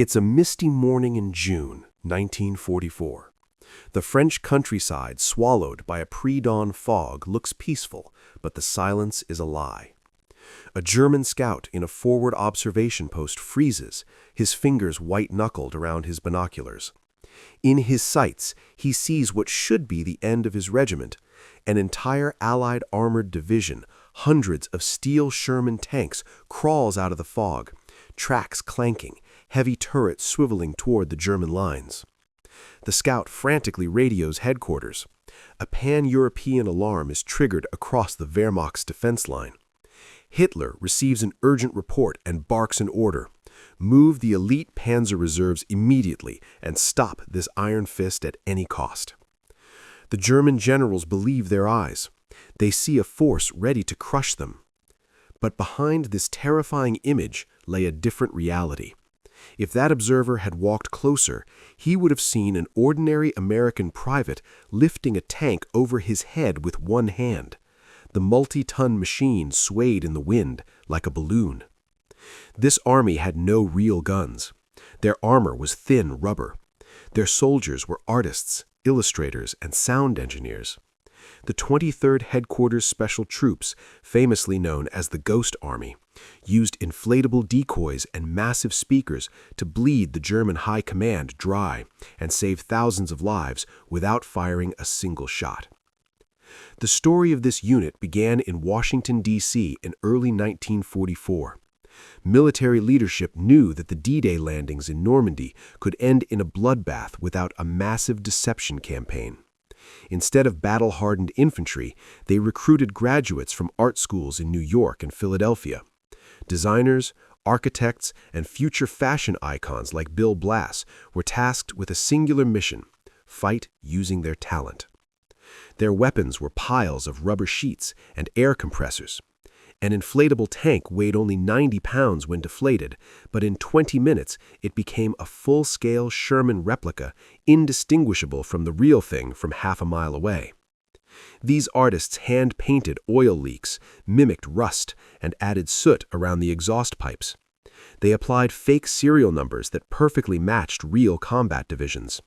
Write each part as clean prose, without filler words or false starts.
It's a misty morning in June, 1944. The French countryside, swallowed by a pre-dawn fog, looks peaceful, but the silence is a lie. A German scout in a forward observation post freezes, his fingers white-knuckled around his binoculars. In his sights, he sees what should be the end of his regiment, an entire Allied armored division, hundreds of steel Sherman tanks crawls out of the fog, tracks clanking, heavy turrets swiveling toward the German lines. The scout frantically radios headquarters. A pan-European alarm is triggered across the Wehrmacht's defense line. Hitler receives an urgent report and barks an order. Move the elite panzer reserves immediately and stop this iron fist at any cost. The German generals believe their eyes. They see a force ready to crush them. But behind this terrifying image lay a different reality. If that observer had walked closer, he would have seen an ordinary American private lifting a tank over his head with one hand. The multi-ton machine swayed in the wind like a balloon. This army had no real guns. Their armor was thin rubber. Their soldiers were artists, illustrators, and sound engineers. The 23rd Headquarters Special Troops, famously known as the Ghost Army, used inflatable decoys and massive speakers to bleed the German high command dry and save thousands of lives without firing a single shot. The story of this unit began in Washington, D.C. in early 1944. Military leadership knew that the D-Day landings in Normandy could end in a bloodbath without a massive deception campaign. Instead of battle-hardened infantry, they recruited graduates from art schools in New York and Philadelphia. Designers, architects, and future fashion icons like Bill Blass were tasked with a singular mission: fight using their talent. Their weapons were piles of rubber sheets and air compressors. An inflatable tank weighed only 90 pounds when deflated, but in 20 minutes it became a full-scale Sherman replica, indistinguishable from the real thing from half a mile away. These artists hand-painted oil leaks, mimicked rust, and added soot around the exhaust pipes. They applied fake serial numbers that perfectly matched real combat divisions.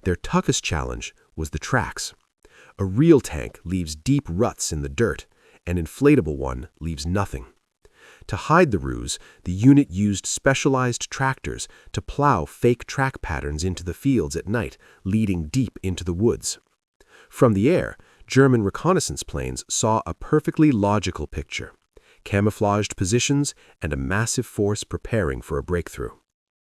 Their toughest challenge was the tracks. A real tank leaves deep ruts in the dirt. An inflatable one leaves nothing. To hide the ruse, the unit used specialized tractors to plow fake track patterns into the fields at night, leading deep into the woods. From the air, German reconnaissance planes saw a perfectly logical picture: camouflaged positions and a massive force preparing for a breakthrough.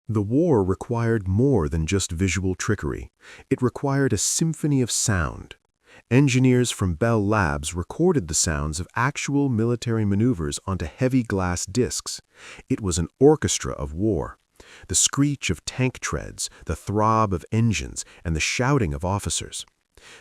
The war required more than just visual trickery. It required a symphony of sound. Engineers from Bell Labs recorded the sounds of actual military maneuvers onto heavy glass discs. It was an orchestra of war. The screech of tank treads, the throb of engines, and the shouting of officers.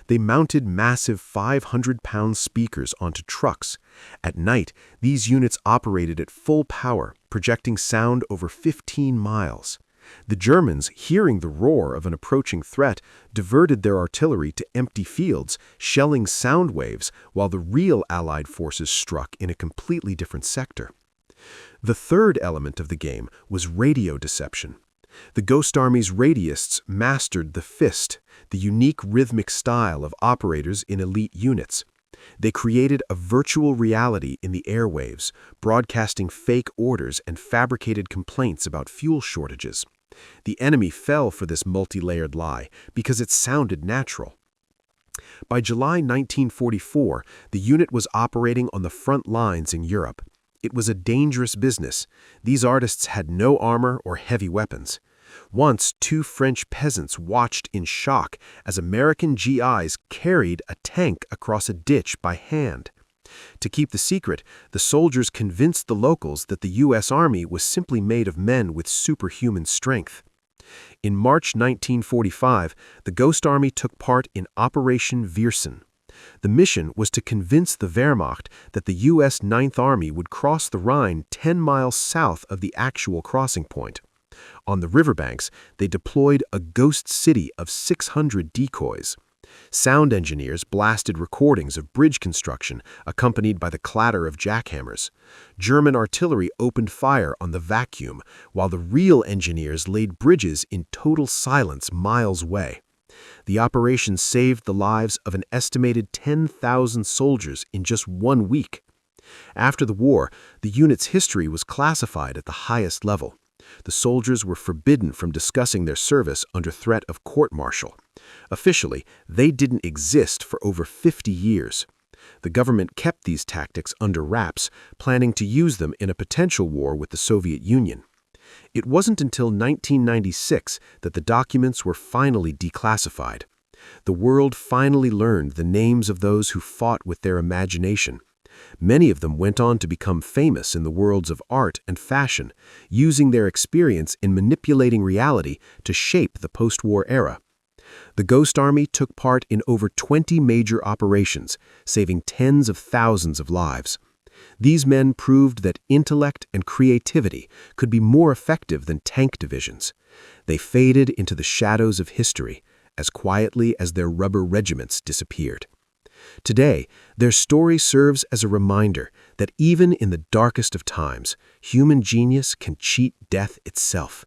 They mounted massive 500-pound speakers onto trucks. At night, these units operated at full power, projecting sound over 15 miles. The Germans, hearing the roar of an approaching threat, diverted their artillery to empty fields, shelling sound waves, while the real Allied forces struck in a completely different sector. The third element of the game was radio deception. The Ghost Army's radiists mastered the fist, the unique rhythmic style of operators in elite units. They created a virtual reality in the airwaves, broadcasting fake orders and fabricated complaints about fuel shortages. The enemy fell for this multi-layered lie because it sounded natural. By July 1944, the unit was operating on the front lines in Europe. It was a dangerous business. These artists had no armor or heavy weapons. Once, 2 French peasants watched in shock as American GIs carried a tank across a ditch by hand. To keep the secret, the soldiers convinced the locals that the U.S. Army was simply made of men with superhuman strength. In March 1945, the Ghost Army took part in Operation Viersen. The mission was to convince the Wehrmacht that the U.S. Ninth Army would cross the Rhine 10 miles south of the actual crossing point. On the riverbanks, they deployed a ghost city of 600 decoys. Sound engineers blasted recordings of bridge construction accompanied by the clatter of jackhammers. German artillery opened fire on the vacuum, while the real engineers laid bridges in total silence miles away. The operation saved the lives of an estimated 10,000 soldiers in just 1 week. After the war, the unit's history was classified at the highest level. The soldiers were forbidden from discussing their service under threat of court-martial. Officially, they didn't exist for over 50 years. The government kept these tactics under wraps, planning to use them in a potential war with the Soviet Union. It wasn't until 1996 that the documents were finally declassified. The world finally learned the names of those who fought with their imagination. Many of them went on to become famous in the worlds of art and fashion, using their experience in manipulating reality to shape the post-war era. The Ghost Army took part in over 20 major operations, saving tens of thousands of lives. These men proved that intellect and creativity could be more effective than tank divisions. They faded into the shadows of history as quietly as their rubber regiments disappeared. Today, their story serves as a reminder that even in the darkest of times, human genius can cheat death itself.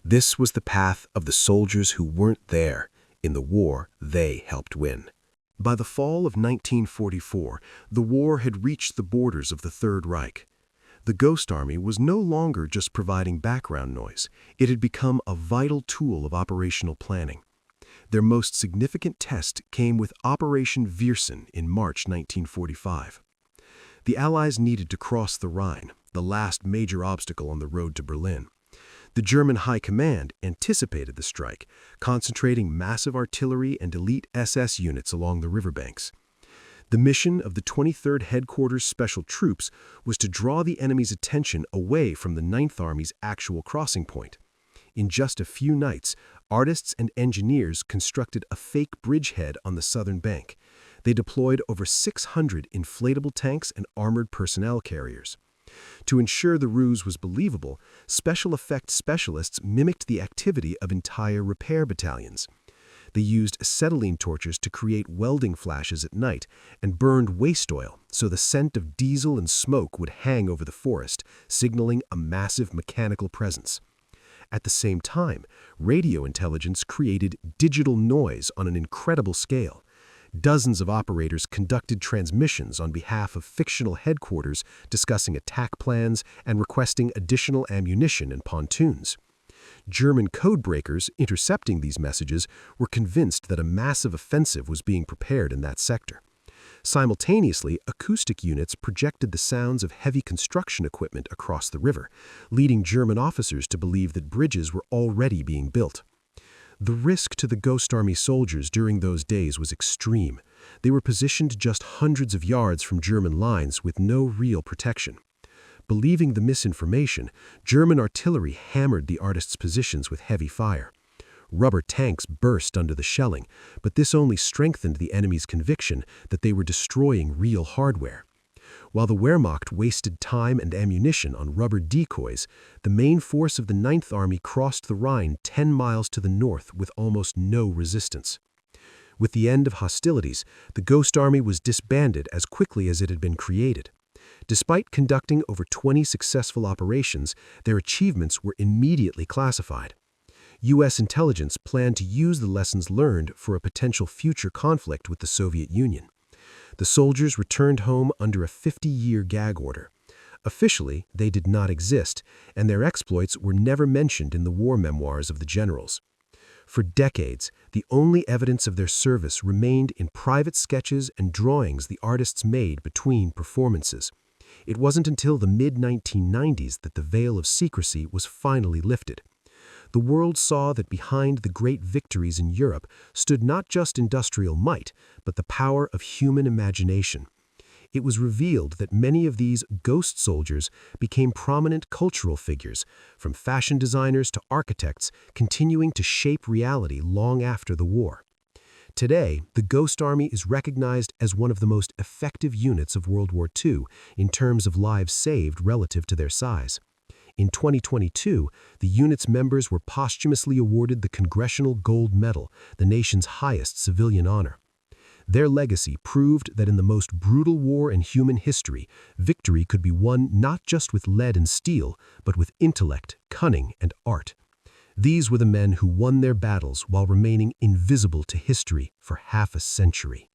This was the path of the soldiers who weren't there in the war they helped win. By the fall of 1944, the war had reached the borders of the Third Reich. The Ghost Army was no longer just providing background noise. It had become a vital tool of operational planning. Their most significant test came with Operation Viersen in March 1945. The Allies needed to cross the Rhine, the last major obstacle on the road to Berlin. The German High Command anticipated the strike, concentrating massive artillery and elite SS units along the riverbanks. The mission of the 23rd Headquarters Special Troops was to draw the enemy's attention away from the 9th Army's actual crossing point. In just a few nights, artists and engineers constructed a fake bridgehead on the southern bank. They deployed over 600 inflatable tanks and armored personnel carriers. To ensure the ruse was believable, special effects specialists mimicked the activity of entire repair battalions. They used acetylene torches to create welding flashes at night and burned waste oil so the scent of diesel and smoke would hang over the forest, signaling a massive mechanical presence. At the same time, radio intelligence created digital noise on an incredible scale. Dozens of operators conducted transmissions on behalf of fictional headquarters discussing attack plans and requesting additional ammunition and pontoons. German codebreakers intercepting these messages were convinced that a massive offensive was being prepared in that sector. Simultaneously, acoustic units projected the sounds of heavy construction equipment across the river, leading German officers to believe that bridges were already being built. The risk to the Ghost Army soldiers during those days was extreme. They were positioned just hundreds of yards from German lines with no real protection. Believing the misinformation, German artillery hammered the artists' positions with heavy fire. Rubber tanks burst under the shelling, but this only strengthened the enemy's conviction that they were destroying real hardware. While the Wehrmacht wasted time and ammunition on rubber decoys, the main force of the 9th Army crossed the Rhine 10 miles to the north with almost no resistance. With the end of hostilities, the Ghost Army was disbanded as quickly as it had been created. Despite conducting over 20 successful operations, their achievements were immediately classified. U.S. intelligence planned to use the lessons learned for a potential future conflict with the Soviet Union. The soldiers returned home under a 50-year gag order. Officially, they did not exist, and their exploits were never mentioned in the war memoirs of the generals. For decades, the only evidence of their service remained in private sketches and drawings the artists made between performances. It wasn't until the mid-1990s that the veil of secrecy was finally lifted. The world saw that behind the great victories in Europe stood not just industrial might, but the power of human imagination. It was revealed that many of these ghost soldiers became prominent cultural figures, from fashion designers to architects, continuing to shape reality long after the war. Today, the Ghost Army is recognized as one of the most effective units of World War II in terms of lives saved relative to their size. In 2022, the unit's members were posthumously awarded the Congressional Gold Medal, the nation's highest civilian honor. Their legacy proved that in the most brutal war in human history, victory could be won not just with lead and steel, but with intellect, cunning, and art. These were the men who won their battles while remaining invisible to history for half a century.